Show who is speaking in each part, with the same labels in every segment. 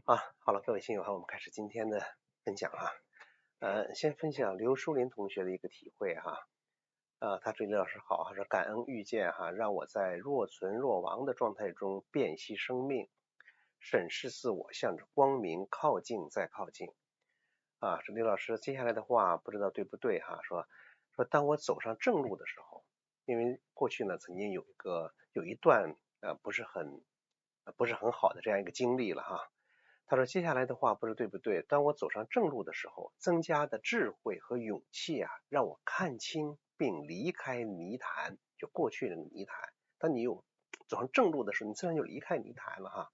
Speaker 1: 好了，各位亲友好，我们开始今天的分享啊。先分享刘淑林同学的一个体会哈。他说李老师好，他说感恩遇见哈，让我在若存若亡的状态中辨析生命，审视自我，向着光明靠近再靠近。说刘老师接下来的话不知道对不对哈，说当我走上正路的时候，因为过去呢曾经有一段不是很好的这样一个经历了哈。他说接下来的话不知对不对，当我走上正路的时候，增加的智慧和勇气让我看清并离开泥潭，就过去的泥潭。当你走上正路的时候，你自然就离开泥潭了哈，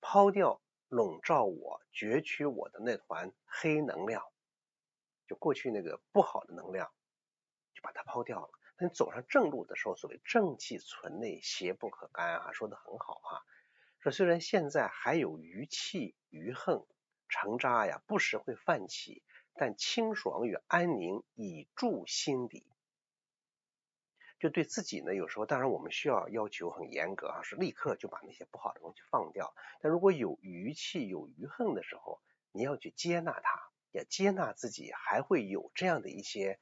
Speaker 1: 抛掉笼罩我、攫取我的那团黑能量，就过去那个不好的能量，就把它抛掉了。当你走上正路的时候，所谓正气存内，邪不可干说得很好说虽然现在还有余气余恨，成渣不时会泛起，但清爽与安宁已驻心底。就对自己呢，有时候当然我们需要要求很严格是立刻就把那些不好的东西放掉。但如果有余气有余恨的时候，你要去接纳它，也接纳自己还会有这样的一些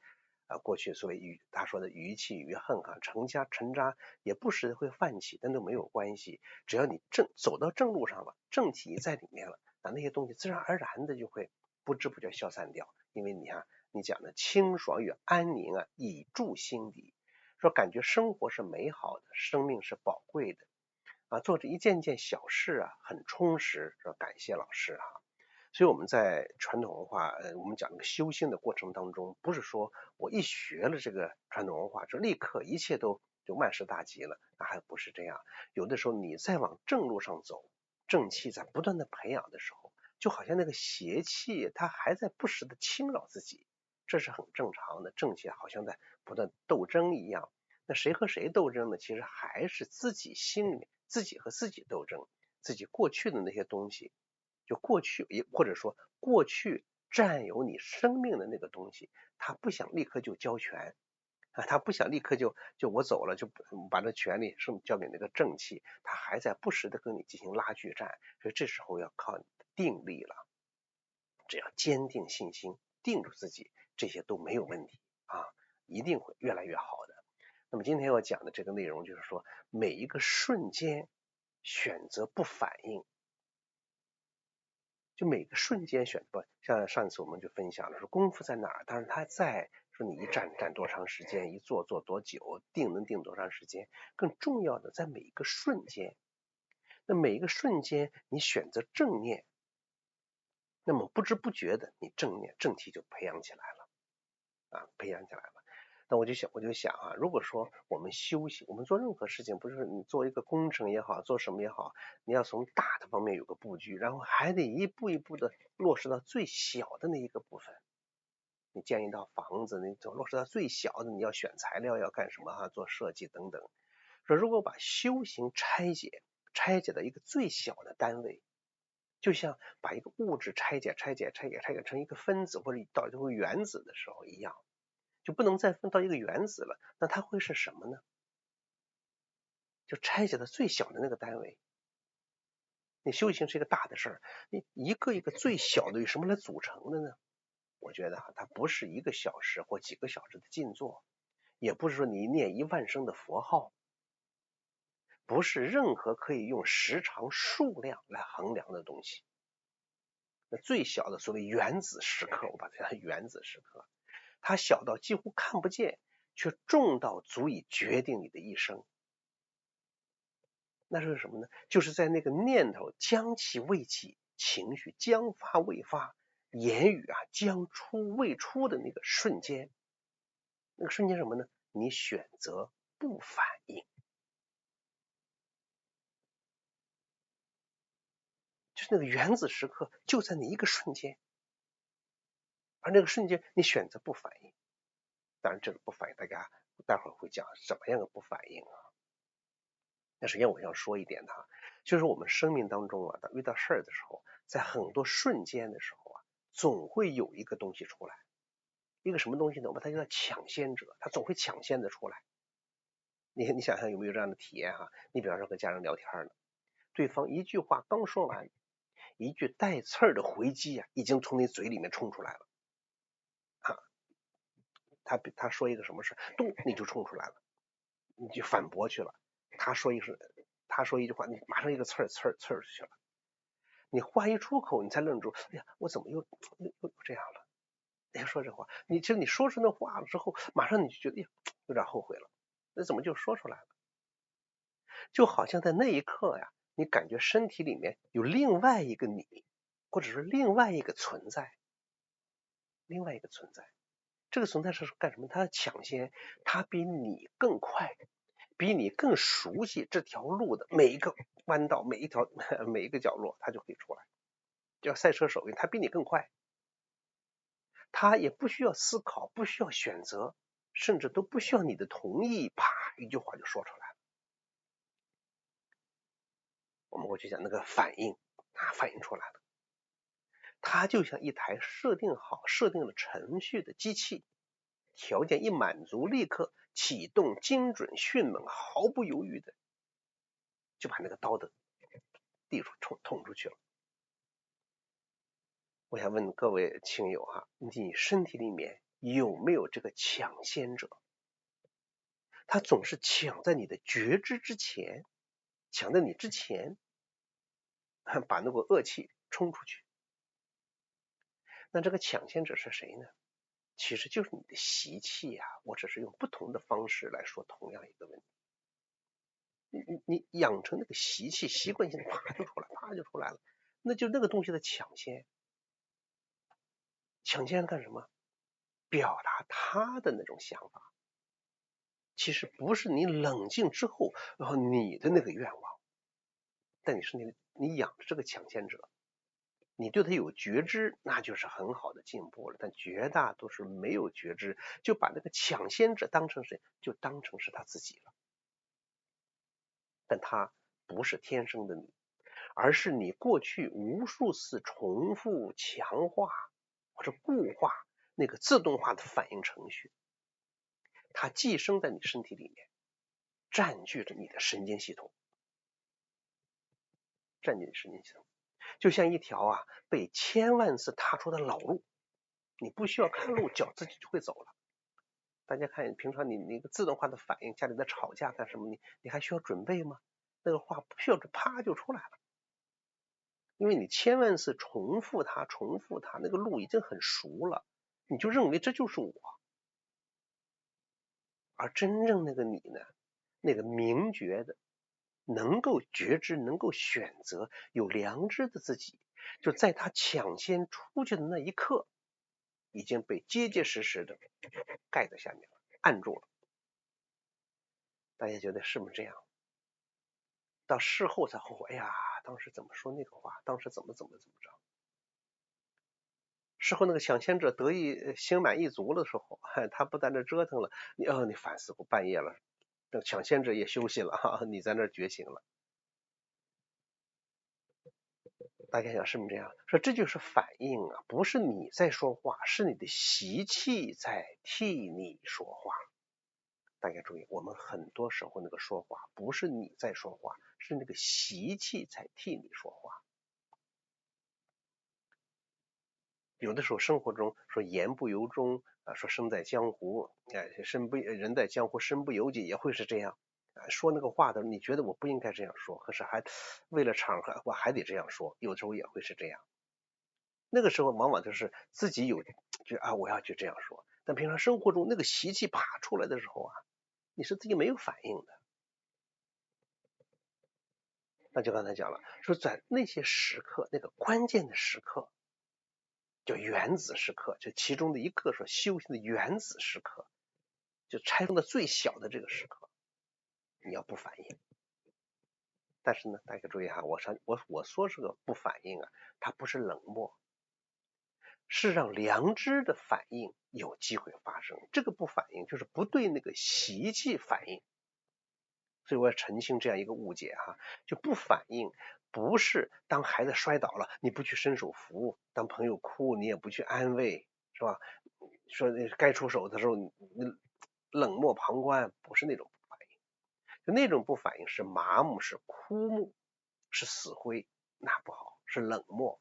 Speaker 1: 过去所谓他说的余气余恨沉渣也不时会泛起，但都没有关系。只要你走到正路上了，正气在里面了，那些东西自然而然的就会不知不觉消散掉。因为你看你讲的清爽与安宁已驻心底，说感觉生活是美好的，生命是宝贵的做着一件件小事很充实，说感谢老师所以我们在传统文化我们讲那个修心的过程当中，不是说我一学了这个传统文化就立刻一切都就万事大吉了，那还不是这样。有的时候你再往正路上走，正气在不断的培养的时候，就好像那个邪气它还在不时的侵扰自己，这是很正常的。正气好像在不断斗争一样，那谁和谁斗争呢？其实还是自己心里面自己和自己斗争，自己过去的那些东西，就过去也或者说过去占有你生命的那个东西，他不想立刻就交权他不想立刻就我走了就把这权利交给那个正气，他还在不时的跟你进行拉锯战。所以这时候要靠你的定力了，只要坚定信心，定住自己，这些都没有问题一定会越来越好的。那么今天要讲的这个内容就是说，每一个瞬间选择不反应，就每个瞬间选择，像上次我们就分享了说功夫在哪儿，当然他在说你一站站多长时间，一坐坐多久，定能定多长时间，更重要的在每一个瞬间。那每一个瞬间你选择正念，那么不知不觉的你正气就培养起来了培养起来了。那我就想如果说我们修行，我们做任何事情，不是你做一个工程也好，做什么也好，你要从大的方面有个布局，然后还得一步一步的落实到最小的那一个部分。你建一套房子，你落实到最小的，你要选材料，要干什么做设计等等。说如果把修行拆解到一个最小的单位，就像把一个物质拆解成一个分子或者到一个原子的时候一样，就不能再分到一个原子了，那它会是什么呢？就拆解到最小的那个单位。你修行是一个大的事儿，你一个一个最小的由什么来组成的呢？我觉得它不是1个小时或几个小时的静坐，也不是说你念1万声的佛号，不是任何可以用时长数量来衡量的东西。那最小的所谓原子时刻，我把它叫原子时刻，它小到几乎看不见，却重到足以决定你的一生。那是什么呢？就是在那个念头将起未起，情绪将发未发，言语将出未出的那个瞬间。那个瞬间什么呢？你选择不反应，就是那个原子时刻就在那一个瞬间，而那个瞬间你选择不反应。当然这个不反应大家待会儿会讲什么样的不反应那首先我要说一点就是我们生命当中当遇到事儿的时候，在很多瞬间的时候总会有一个东西出来。一个什么东西呢？它叫抢先者，它总会抢先的出来。你想想有没有这样的体验你比方说和家人聊天呢，对方一句话刚说完，一句带刺儿的回击啊，已经从你嘴里面冲出来了啊。他说一个什么事，咚你就冲出来了，你就反驳去了。他说一句话，你马上一个刺儿去了。你话一出口，你才愣住，哎呀，我怎么又这样了？哎呀，说这话，其实你说出那话了之后，马上你就觉得，哎呀，有点后悔了。那怎么就说出来了？就好像在那一刻呀，你感觉身体里面有另外一个你，或者是另外一个存在，另外一个存在。这个存在是干什么？它抢先，它比你更快，比你更熟悉这条路的每一个弯道，每一个角落，它就可以出来。叫赛车手，他比你更快，他也不需要思考，不需要选择，甚至都不需要你的同意，啪，一句话就说出来了。我们过去讲那个反应，它反应出来了。它就像一台设定了程序的机器，条件一满足，立刻启动精准迅猛，毫不犹豫的就把那个刀的地捅出去了。我想问各位亲友哈，你身体里面有没有这个抢先者？他总是抢在你的觉知之前，抢在你之前，把那个恶气冲出去。那这个抢先者是谁呢？其实就是你的习气啊，我只是用不同的方式来说同样一个问题。你养成那个习气，习惯性的啪就出来了，那就那个东西的抢先。抢先干什么？表达他的那种想法。其实不是你冷静之后，然后你的那个愿望，但你养着这个抢先者，你对他有觉知，那就是很好的进步了。但绝大多数没有觉知，就把那个抢先者当成谁？就当成是他自己了。但他不是天生的你，而是你过去无数次重复、强化或者固化那个自动化的反应程序，它寄生在你身体里面，占据着你的神经系统，就像一条被千万次踏出的老路，你不需要看路，脚自己就会走了。大家看，平常你那个自动化的反应，家里在吵架干什么？你还需要准备吗？那个话不需要，啪就出来了。因为你千万次重复它，那个路已经很熟了，你就认为这就是我。而真正那个你呢，那个明觉的，能够觉知、能够选择、有良知的自己，就在他抢先出去的那一刻，已经被结结实实的盖在下面了，按住了。大家觉得是不是这样？到事后才后悔，哎呀，当时怎么说那个话，当时怎么着。事后那个抢先者得意心满意足的时候，他不在那折腾了，你反思过半夜了，这个抢先者也休息了，你在那觉醒了。大家想是不是这样？说这就是反应啊，不是你在说话，是你的习气在替你说话。大家注意，我们很多时候那个说话不是你在说话，是那个习气在替你说话。有的时候生活中说言不由衷说生在江湖人在江湖身不由己，也会是这样说那个话的，你觉得我不应该这样说，可是还为了场合我还得这样说，有时候也会是这样。那个时候往往就是自己我要去这样说，但平常生活中那个习气啪出来的时候你是自己没有反应的。那就刚才讲了，说在那些时刻，那个关键的时刻，叫原子时刻，就其中的一个说修行的原子时刻，就拆分的最小的这个时刻，你要不反应。但是呢，大家注意我说这个不反应它不是冷漠，是让良知的反应有机会发生。这个不反应就是不对那个习气反应。所以我要澄清这样一个误解就不反应不是当孩子摔倒了你不去伸手扶，当朋友哭你也不去安慰，是吧？说该出手的时候你冷漠旁观，不是那种不反应。就那种不反应是麻木，是枯木，是死灰，那不好，是冷漠。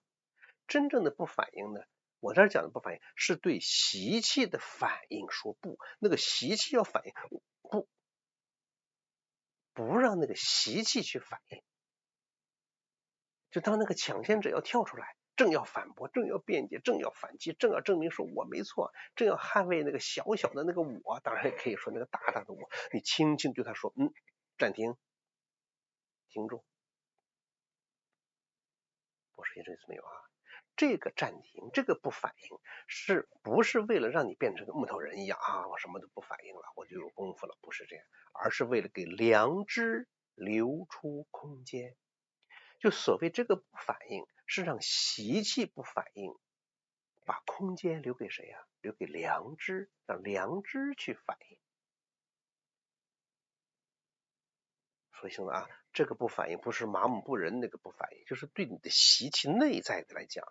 Speaker 1: 真正的不反应呢，我这儿讲的不反应是对习气的反应说不，那个习气要反应，不让那个习气去反应。就当那个抢先者要跳出来，正要反驳，正要辩解，正要反击，正要证明说我没错，正要捍卫那个小小的那个我，当然也可以说那个大大的我，你轻轻对他说，暂停，停住。我说清楚意思没有啊？这个暂停，这个不反应，是不是为了让你变成个木头人一样啊？我什么都不反应了，我就有功夫了？不是这样，而是为了给良知留出空间。就所谓这个不反应，是让习气不反应，把空间留给谁呀？留给良知，让良知去反应。说清楚啊，这个不反应不是麻木不仁那个不反应，就是对你的习气内在的来讲，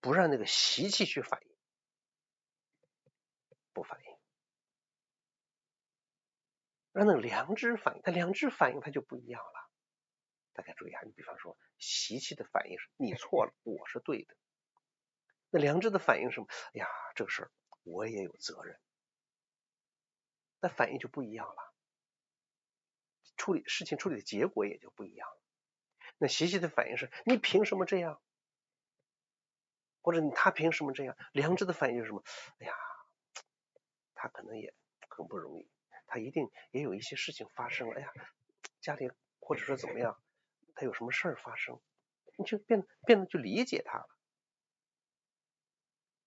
Speaker 1: 不让那个习气去反应，不反应，让那个良知反应。它良知反应它就不一样了。大家注意啊，你比方说习气的反应是你错了，我是对的。那良知的反应是什么？哎呀，这个事儿我也有责任。那反应就不一样了，事情处理的结果也就不一样了。那习气的反应是你凭什么这样，或者他凭什么这样？良知的反应就是什么？哎呀，他可能也很不容易，他一定也有一些事情发生了。哎呀，家里或者说怎么样，他有什么事儿发生，你就变得去理解他了，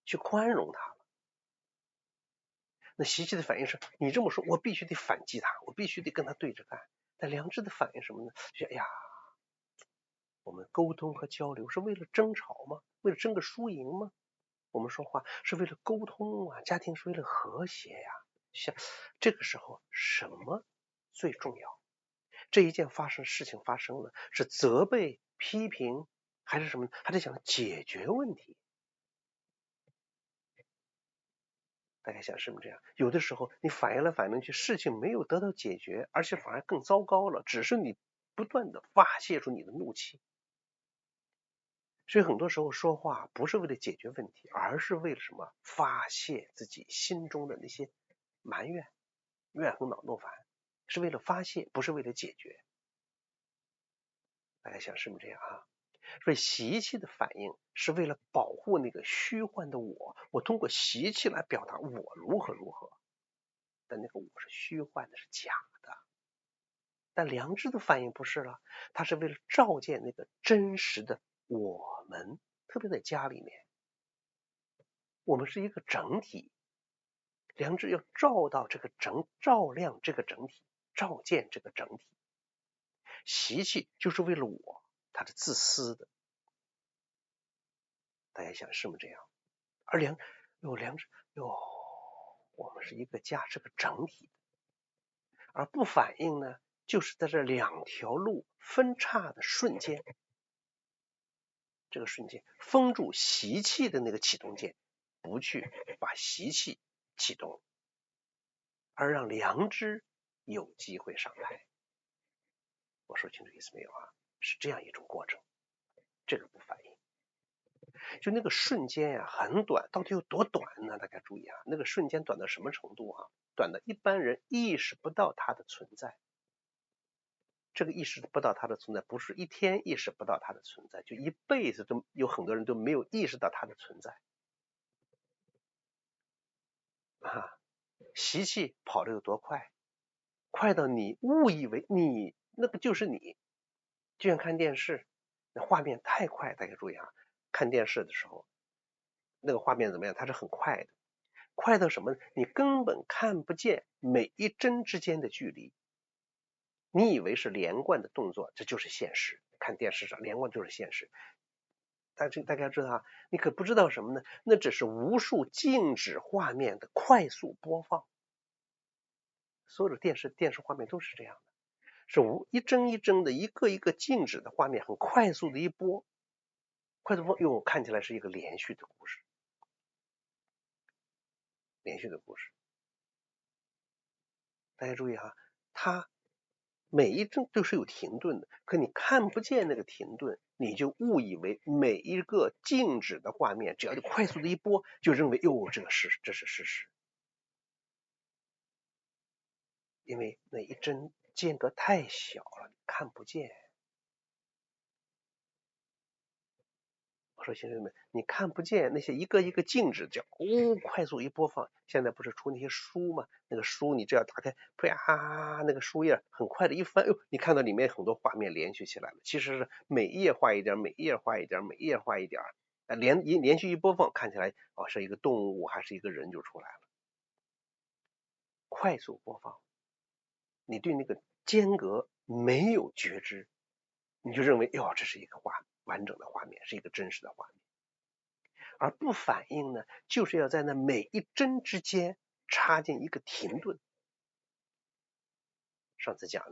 Speaker 1: 去宽容他了。那习气的反应是你这么说，我必须得反击他，我必须得跟他对着干。但良知的反应什么呢？就哎呀，我们沟通和交流是为了争吵吗？为了争个输赢吗？我们说话是为了沟通啊，家庭是为了和谐呀。像这个时候什么最重要？这一件事情发生了，是责备、批评，还是什么？还得想解决问题。大家想是不是这样？有的时候你反应来反应去，事情没有得到解决，而且反而更糟糕了，只是你不断的发泄出你的怒气。所以很多时候说话不是为了解决问题，而是为了什么？发泄自己心中的那些埋怨、怨恨、恼怒烦，是为了发泄，不是为了解决。大家想是不是这样啊？所以习气的反应是为了保护那个虚幻的我，我通过习气来表达我如何如何，但那个我是虚幻的，是假的。但良知的反应不是了，它是为了照见那个真实的我们，特别在家里面，我们是一个整体，良知要照亮这个整体，照见这个整体。习气就是为了我，它是自私的。大家想是不是这样？而良知我们是一个家，是个整体。而不反应呢，就是在这两条路分叉的瞬间，这个瞬间封住习气的那个启动键，不去把习气启动，而让良知有机会上来。我说清楚意思没有啊？是这样一种过程，这个不反应。就那个瞬间呀，很短，到底有多短呢？大家注意啊，那个瞬间短到什么程度啊？短的一般人意识不到它的存在。这个意识不到它的存在，不是一天意识不到它的存在，就一辈子都有很多人都没有意识到它的存在啊。习气跑得有多快？快到你误以为你那个就是你，就像看电视，那画面太快，大家注意啊，看电视的时候，那个画面怎么样？它是很快的，快到什么？你根本看不见每一帧之间的距离。你以为是连贯的动作，这就是现实。看电视上连贯就是现实，但是大家知道啊，你可不知道什么呢？那只是无数静止画面的快速播放。所有的电视画面都是这样的，是一帧一帧的，一个一个静止的画面，很快速的一播，快速播，看起来是一个连续的故事，连续的故事。大家注意哈，它每一帧都是有停顿的，可你看不见那个停顿，你就误以为每一个静止的画面，只要你快速的一播，就认为哟，这是事实，因为那一帧间隔太小了，看不见。我说兄弟们，你看不见那些一个一个静止，叫快速一播放。现在不是出那些书吗？那个书你只要打开，啪，那个书页很快的一翻，你看到里面很多画面连续起来了。其实是每一页画一点，每一页画一点，每一页画一点，连续一播放，看起来是一个动物还是一个人就出来了。快速播放，你对那个间隔没有觉知，你就认为这是一个完整的画面，是一个真实的画面。而不反应呢，就是要在那每一帧之间插进一个停顿。上次讲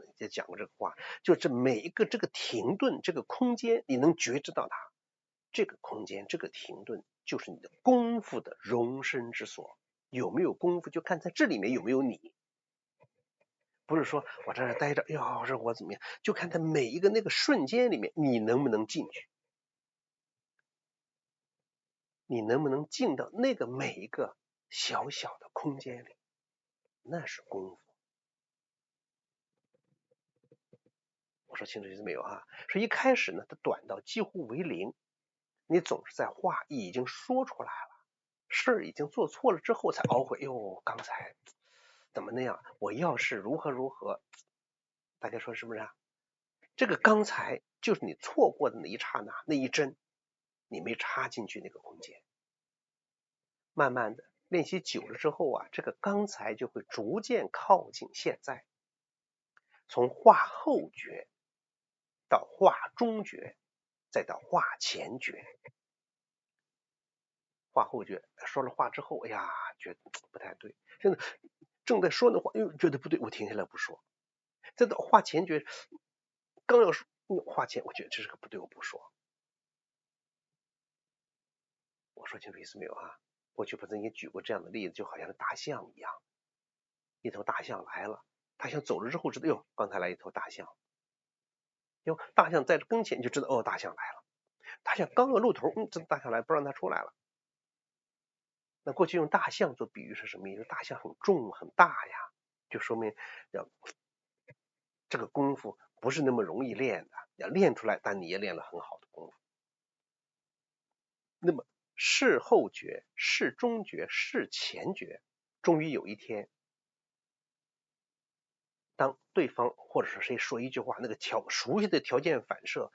Speaker 1: 过这个话，就是每一个这个停顿，这个空间，你能觉知到它，这个空间，这个停顿，就是你的功夫的容身之所。有没有功夫，就看在这里面有没有你。不是说我在这待着，是我怎么样，就看在每一个那个瞬间里面，你能不能进去。你能不能进到那个每一个小小的空间里，那是功夫。我说清楚意思没有啊？说一开始呢，它短到几乎为零，你总是在话已经说出来了，事儿已经做错了之后才懊悔，刚才怎么那样？我要是如何如何，大家说是不是啊？这个刚才就是你错过的那一刹那，那一帧，你没插进去那个空间。慢慢的练习久了之后啊，这个刚才就会逐渐靠近现在，从画后觉到画中觉，再到画前觉。画后觉说了话之后，觉得不太对，现在正在说的话又觉得不对，我停下来不说。再到画前觉，刚要说画前，我觉得这是个不对，我不说。我说清楚意思没有啊？过去不曾也举过这样的例子，就好像是大象一样，一头大象来了，大象走了之后知道，刚才来一头大象。大象在这跟前就知道，大象来了。大象刚要露头，这大象来，不让它出来了。那过去用大象做比喻是什么意思？大象很重很大呀，就说明这个功夫不是那么容易练的，要练出来，但你也练了很好的功夫。那么事后觉、事中觉、事前觉，终于有一天，当对方或者是谁说一句话，那个熟悉的条件反射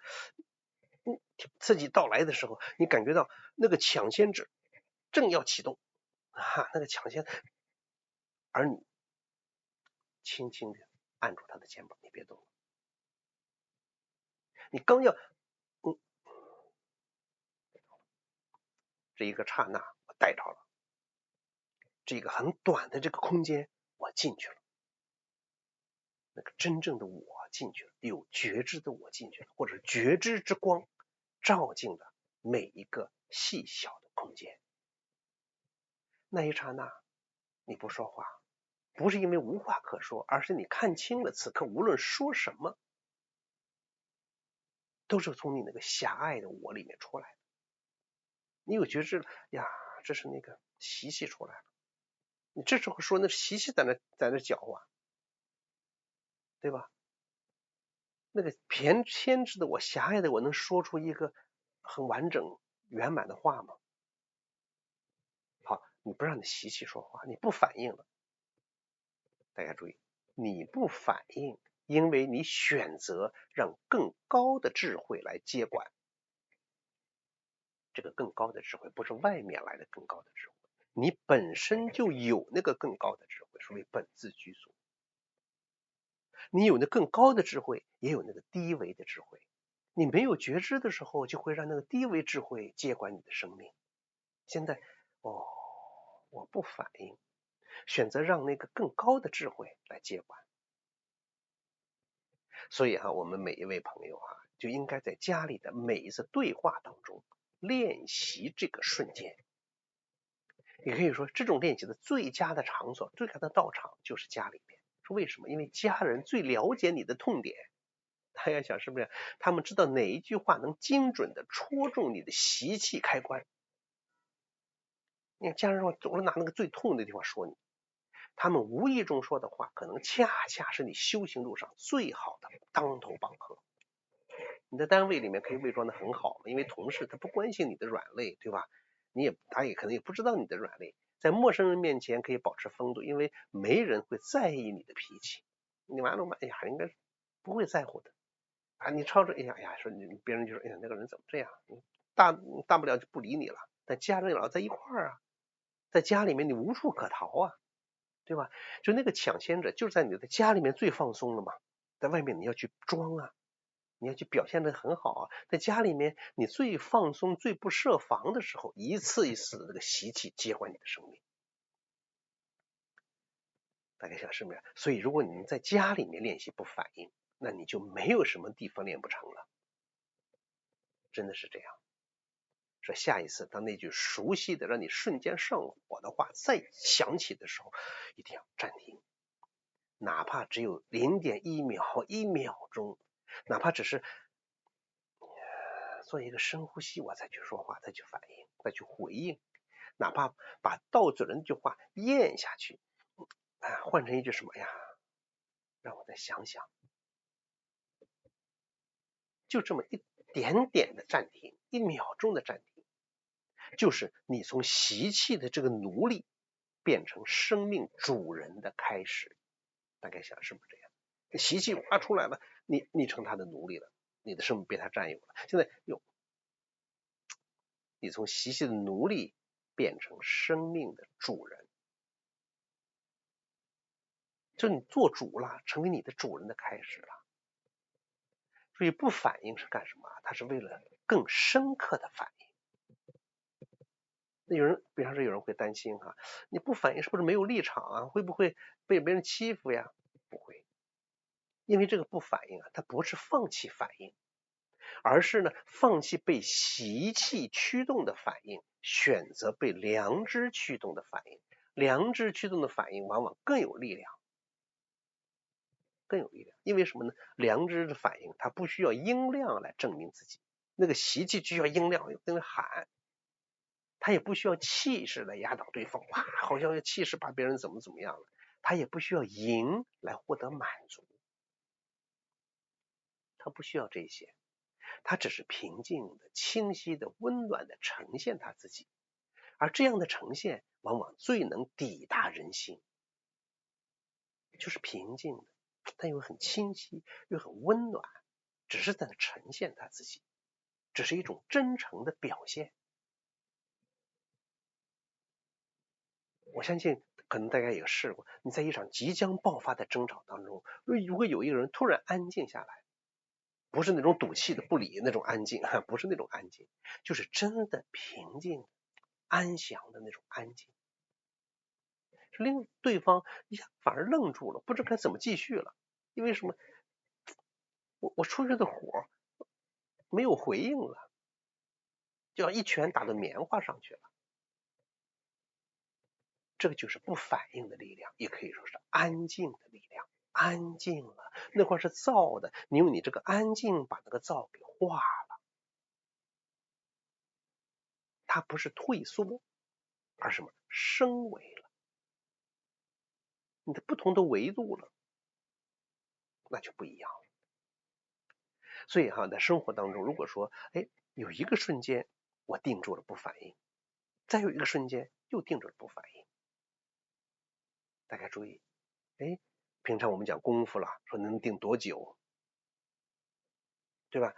Speaker 1: 刺激到来的时候，你感觉到那个抢先指正要启动那个抢先，而你轻轻的按住他的肩膀，你别动了。你刚要这一个刹那我带着了，这个很短的这个空间我进去了，那个真正的我进去了，有觉知的我进去了，或者觉知之光照进了每一个细小的空间。那一刹那你不说话，不是因为无话可说，而是你看清了此刻无论说什么都是从你那个狭隘的我里面出来的。你有觉知了这是那个习气出来了，你这时候说那习气在那搅和，对吧？那个偏执的我、狭隘的我能说出一个很完整圆满的话吗？好，你不让你习气说话，你不反应了。大家注意，你不反应，因为你选择让更高的智慧来接管。这个更高的智慧不是外面来的更高的智慧，你本身就有那个更高的智慧，所谓本自具足。你有那更高的智慧，也有那个低维的智慧。你没有觉知的时候，就会让那个低维智慧接管你的生命。现在我不反应，选择让那个更高的智慧来接管。所以我们每一位朋友就应该在家里的每一次对话当中练习这个瞬间。也可以说，这种练习的最佳的场所、最佳的道场就是家里边。说为什么？因为家人最了解你的痛点。大家想是不是？他们知道哪一句话能精准的戳中你的习气开关。你看家人说总是拿那个最痛的地方说你，他们无意中说的话，可能恰恰是你修行路上最好的当头棒喝。你在单位里面可以伪装的很好，因为同事他不关心你的软肋，对吧？他也可能也不知道你的软肋，在陌生人面前可以保持风度，因为没人会在意你的脾气。你完了吗？哎呀，应该不会在乎的啊。你吵着，哎呀，说你别人就说，哎呀，那个人怎么这样？大不了就不理你了。但家人老在一块儿啊，在家里面你无处可逃啊，对吧？就那个抢先者就是在你的家里面最放松了嘛，在外面你要去装啊。你要去表现得很好啊，在家里面你最放松、最不设防的时候，一次一次的这个习气接管你的生命。大家想是不是？所以如果你在家里面练习不反应，那你就没有什么地方练不成了，真的是这样。说下一次当那句熟悉的让你瞬间上火的话再响起的时候，一定要暂停，哪怕只有0.1秒、1秒钟，哪怕只是做一个深呼吸，我再去说话，再去反应，再去回应，哪怕把到嘴的那句话咽下去，换成一句什么呀？让我再想想，就这么一点点的暂停，1秒钟的暂停，就是你从习气的这个奴隶变成生命主人的开始。大概想是不是这样？习气挖出来了，你成他的奴隶了，你的生命被他占有了。现在你从习气的奴隶变成生命的主人，就你做主了，成为你的主人的开始了。所以不反应是干什么？它是为了更深刻的反应。那有人，比方说有人会担心哈，你不反应是不是没有立场啊？会不会被别人欺负呀？不会，因为这个不反应啊，它不是放弃反应，而是呢放弃被习气驱动的反应，选择被良知驱动的反应。良知驱动的反应往往更有力量。更有力量，因为什么呢？良知的反应，它不需要音量来证明自己，那个习气需要音量，跟着喊，他也不需要气势来压倒对方，哇，好像要气势把别人怎么样了，他也不需要赢来获得满足，他不需要这些，他只是平静的、清晰的、温暖的呈现他自己，而这样的呈现往往最能抵达人心，就是平静的，但又很清晰，又很温暖，只是在呈现他自己，只是一种真诚的表现。我相信可能大家也试过，你在一场即将爆发的争吵当中，如果有一个人突然安静下来，不是那种赌气的不理那种安静，不是那种安静，就是真的平静、安详的那种安静，令对方一下反而愣住了，不知该怎么继续了。因为什么？我出去的火没有回应了，就要一拳打到棉花上去了。这个就是不反应的力量，也可以说是安静的力量。安静了，那块是燥的，你用你这个安静把那个燥给化了。它不是退缩，而什么升维了，你的不同的维度了，那就不一样了。所以哈，在生活当中，如果说有一个瞬间我定住了不反应，再有一个瞬间又定住了不反应，大家注意，平常我们讲功夫了，说能定多久，对吧？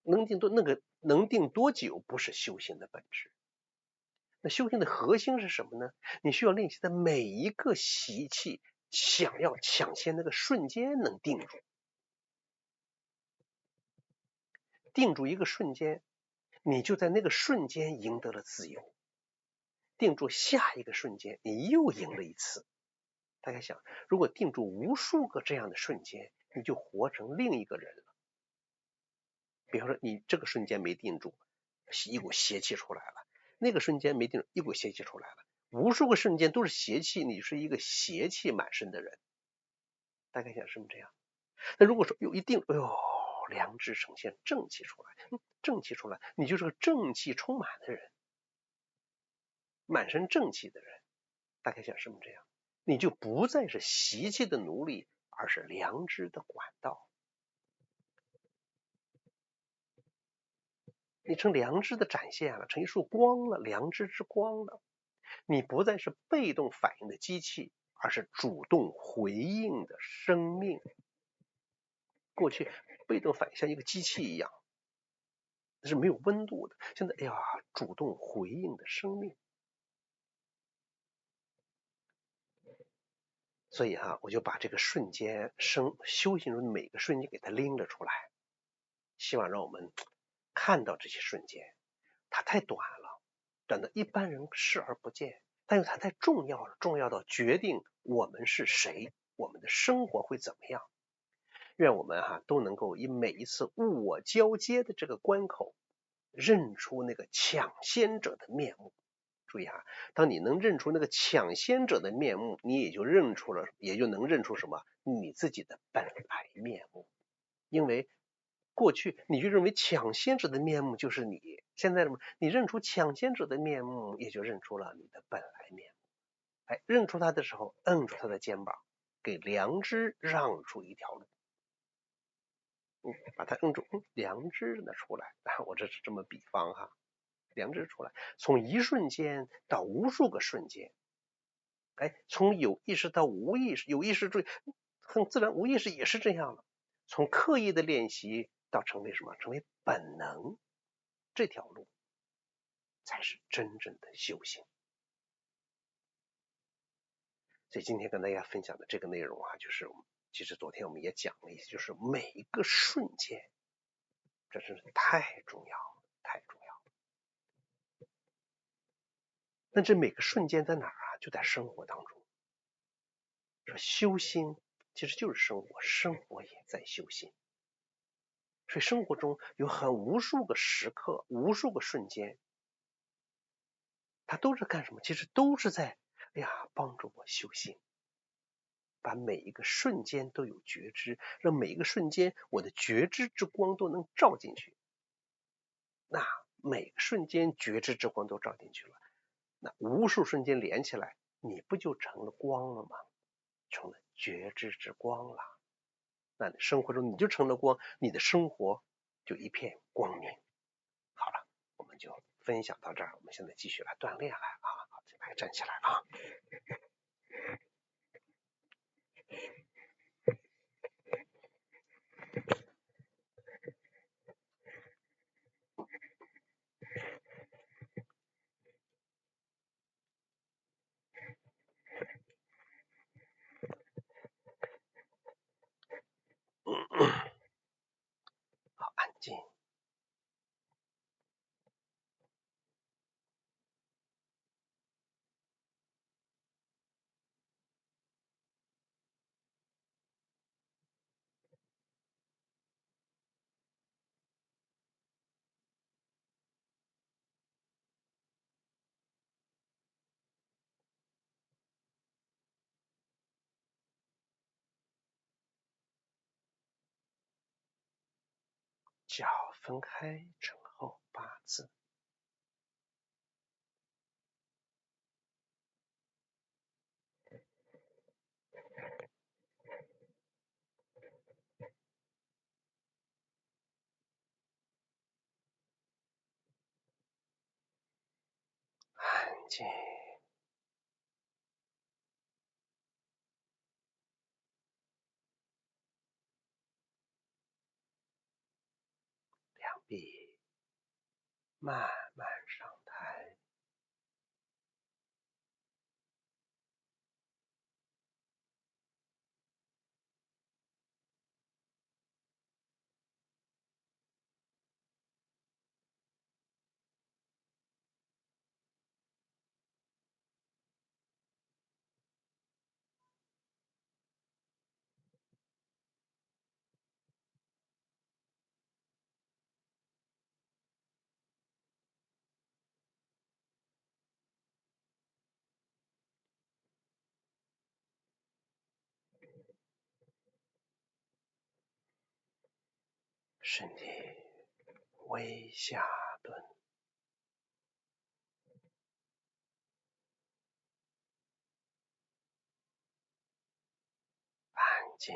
Speaker 1: 能定多久不是修行的本质。那修行的核心是什么呢？你需要练习的每一个习气，想要抢先那个瞬间能定住，定住一个瞬间，你就在那个瞬间赢得了自由。定住下一个瞬间，你又赢了一次。大家想，如果定住无数个这样的瞬间，你就活成另一个人了。比方说，你这个瞬间没定住，一股邪气出来了；那个瞬间没定住，一股邪气出来了。无数个瞬间都是邪气，你是一个邪气满身的人。大概想是不是这样？那如果说有一定，哎呦，良知呈现正气出来，正气出来，你就是个正气充满的人，满身正气的人，大概想是不是这样？你就不再是习气的奴隶，而是良知的管道。你成良知的展现了，成一束光了，良知之光了。你不再是被动反应的机器，而是主动回应的生命。过去被动反应像一个机器一样，是没有温度的。现在，哎呀，主动回应的生命。所以我就把这个瞬间修行中的每个瞬间给它拎了出来，希望让我们看到这些瞬间。它太短了，短的一般人视而不见，但是它太重要了，重要到决定我们是谁，我们的生活会怎么样。愿我们都能够以每一次物我交接的这个关口，认出那个抢先者的面目。注意当你能认出那个抢先者的面目，你也就能认出什么？你自己的本来面目。因为过去你就认为抢先者的面目就是你，现在你认出抢先者的面目，也就认出了你的本来面目。认出他的时候，摁住他的肩膀，给良知让出一条路。把它摁住，良知的出来。我这是这么比方良知出来，从一瞬间到无数个瞬间，从有意识到无意识，有意识注意，很自然，无意识也是这样的。从刻意的练习到成为什么？成为本能，这条路才是真正的修行。所以今天跟大家分享的这个内容就是其实昨天我们也讲了一些，就是每一个瞬间，这真是太重要了，太重要了。那这每个瞬间在哪儿就在生活当中。说修心其实就是生活，生活也在修心。所以生活中有无数个时刻，无数个瞬间，它都是干什么？其实都是在帮助我修心，把每一个瞬间都有觉知，让每一个瞬间我的觉知之光都能照进去。那每个瞬间觉知之光都照进去了，那无数瞬间连起来，你不就成了光了吗？成了觉知之光了。那生活中你就成了光，你的生活就一片光明。好了，我们就分享到这儿，我们现在继续来锻炼来好，来站起来好，安静。脚分开，成后8字。安静。两臂慢慢上抬。身体微下蹲，安静。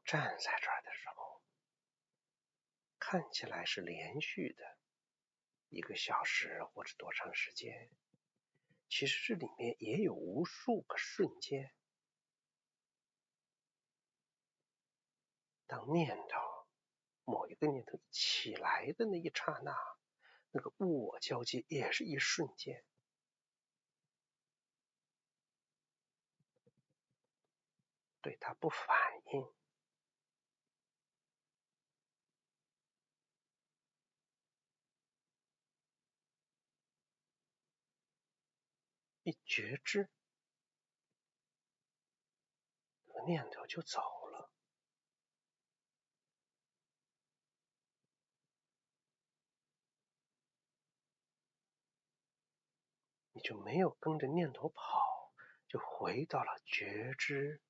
Speaker 1: 站在这儿的时候，看起来是连续的1个小时或者多长时间，其实这里面也有无数个瞬间。当某一个念头起来的那一刹那，那个物我交接也是一瞬间。对它不反应，一觉知，那个念头就走了。你就没有跟着念头跑，就回到了觉知，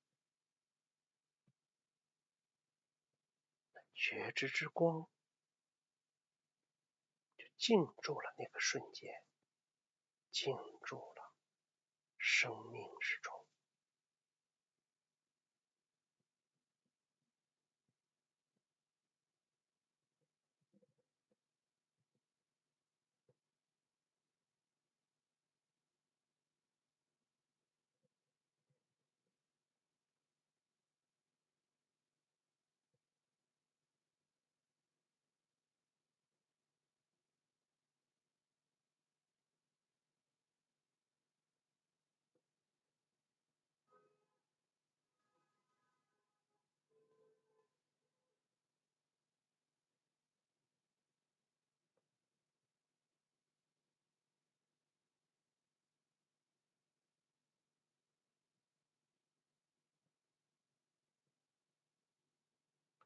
Speaker 1: 觉知之光就进入了那个瞬间，进入了生命之中。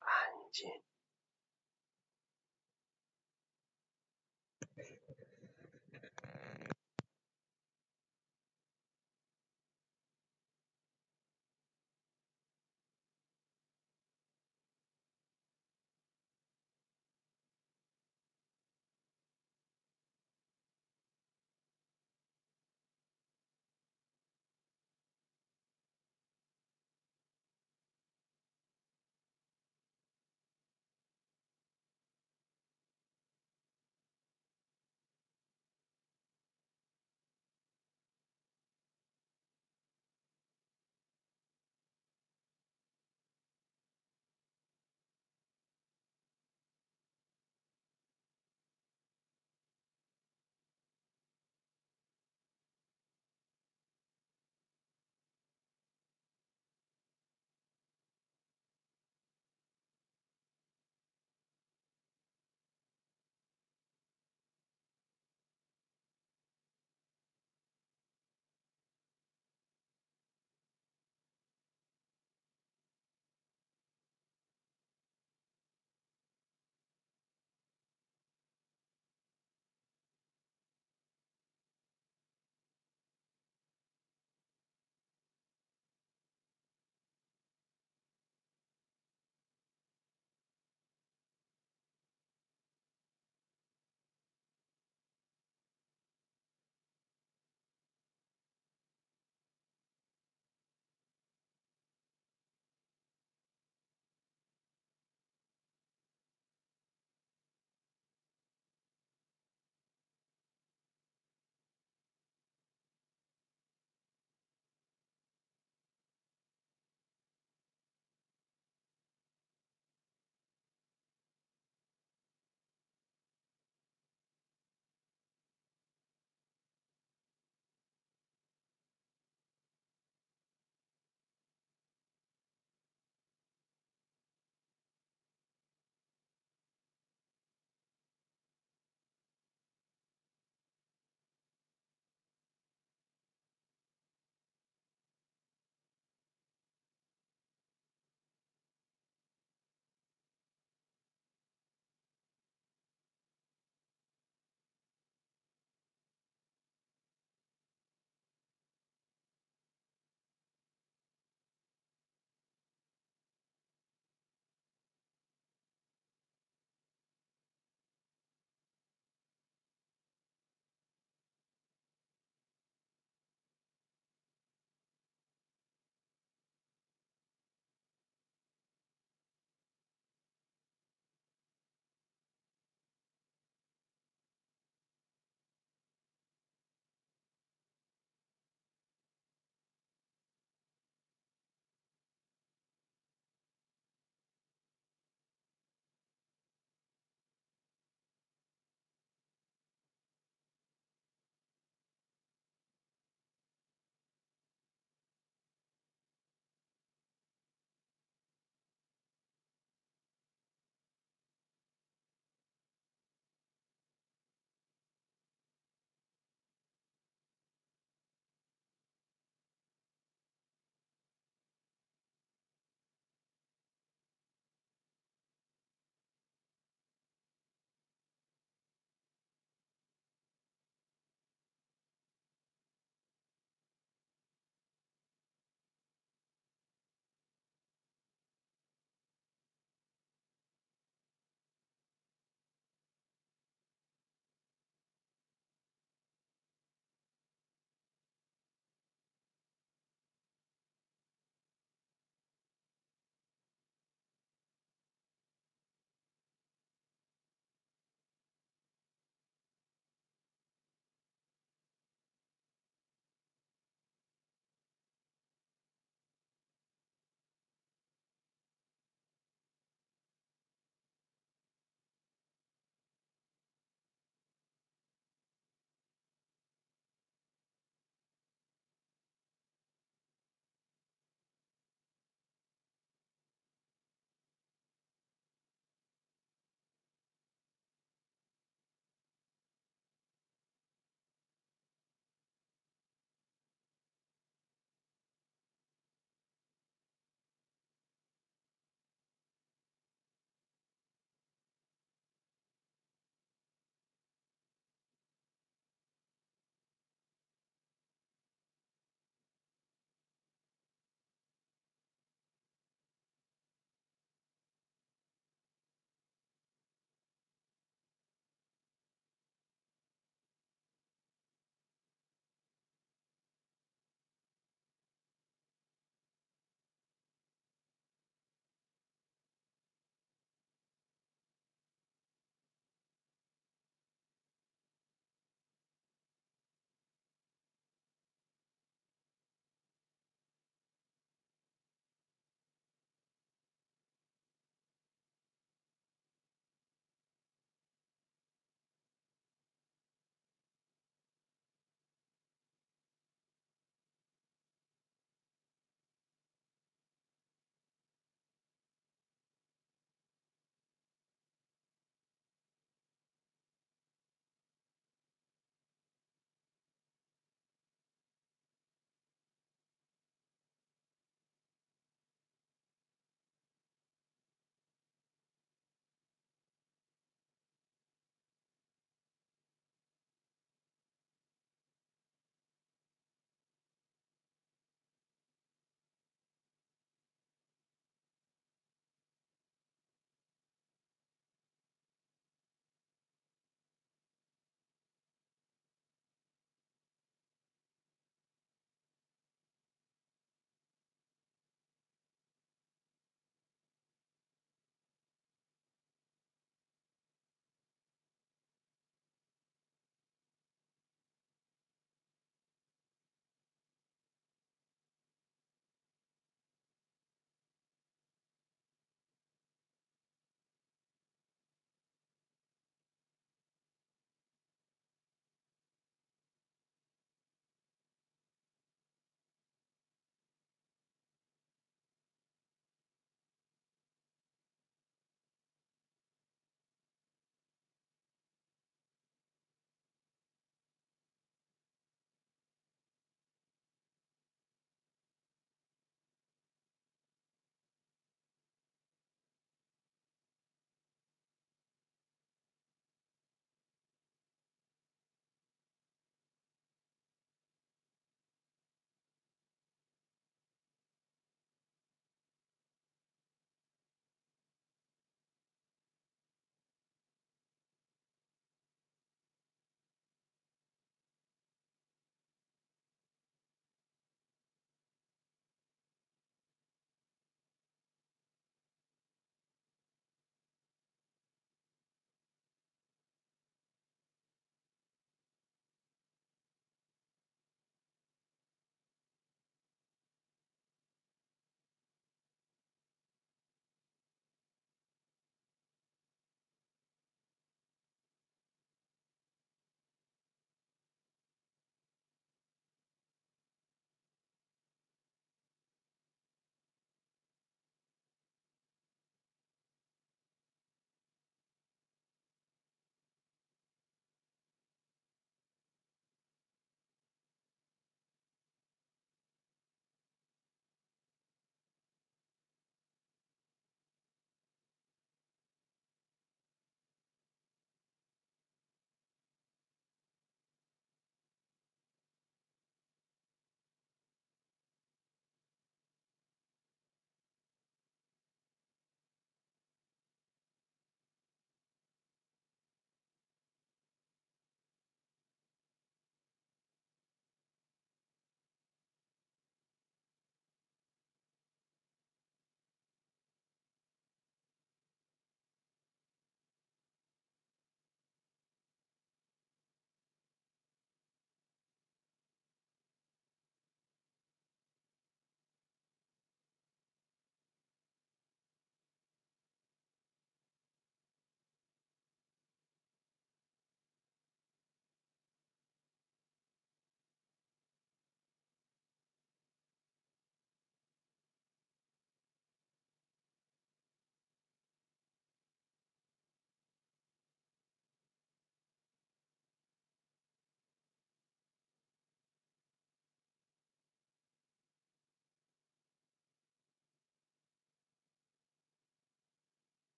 Speaker 1: 安静。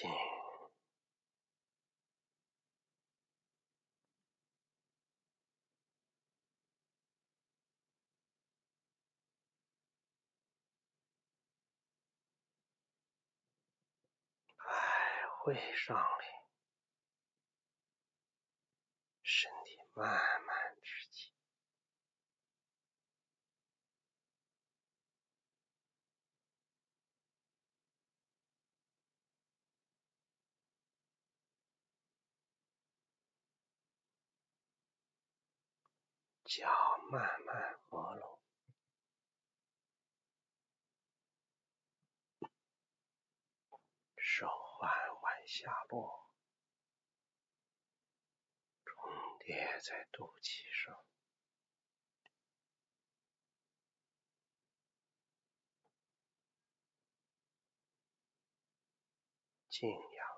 Speaker 1: 静，会上来，身体慢慢直起，脚慢慢合拢，手缓缓下落，重叠在肚脐上，静养。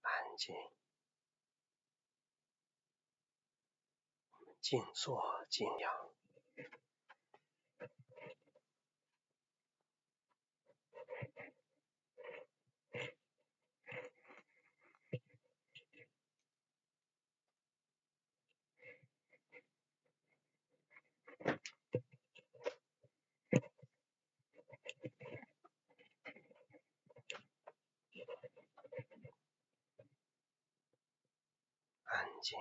Speaker 1: 安静，静坐静养。安静，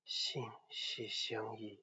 Speaker 1: 心息相依，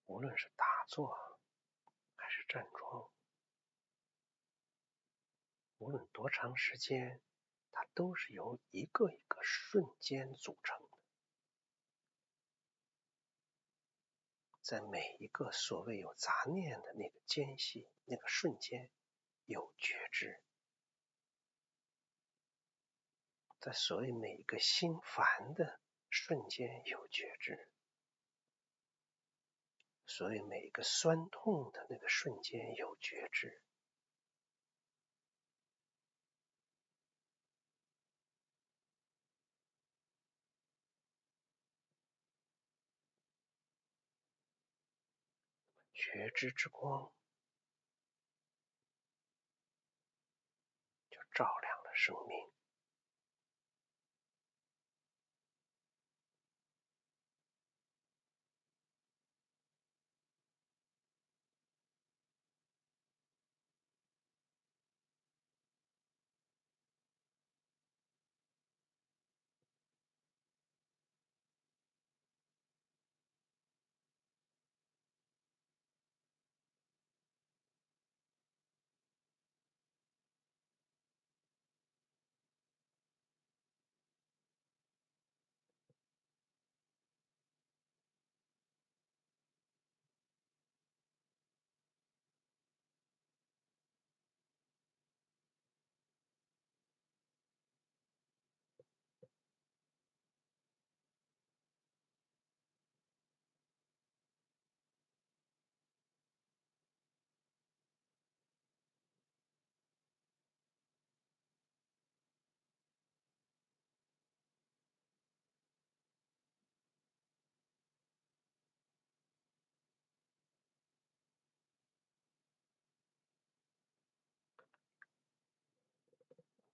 Speaker 1: 无论是打坐还是站桩，无论多长时间，它都是由一个一个瞬间组成的。在每一个所谓有杂念的那个间隙，那个瞬间有觉知，在所谓每一个心烦的瞬间有觉知，所谓每一个酸痛的那个瞬间有觉知。觉知之光就照亮了生命。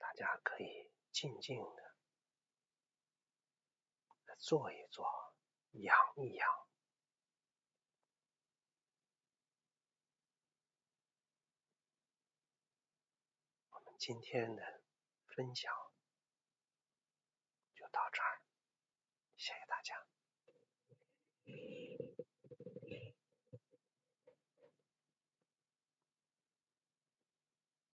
Speaker 1: 大家可以静静的坐一坐，养一养。我们今天的分享就到这儿，谢谢大家。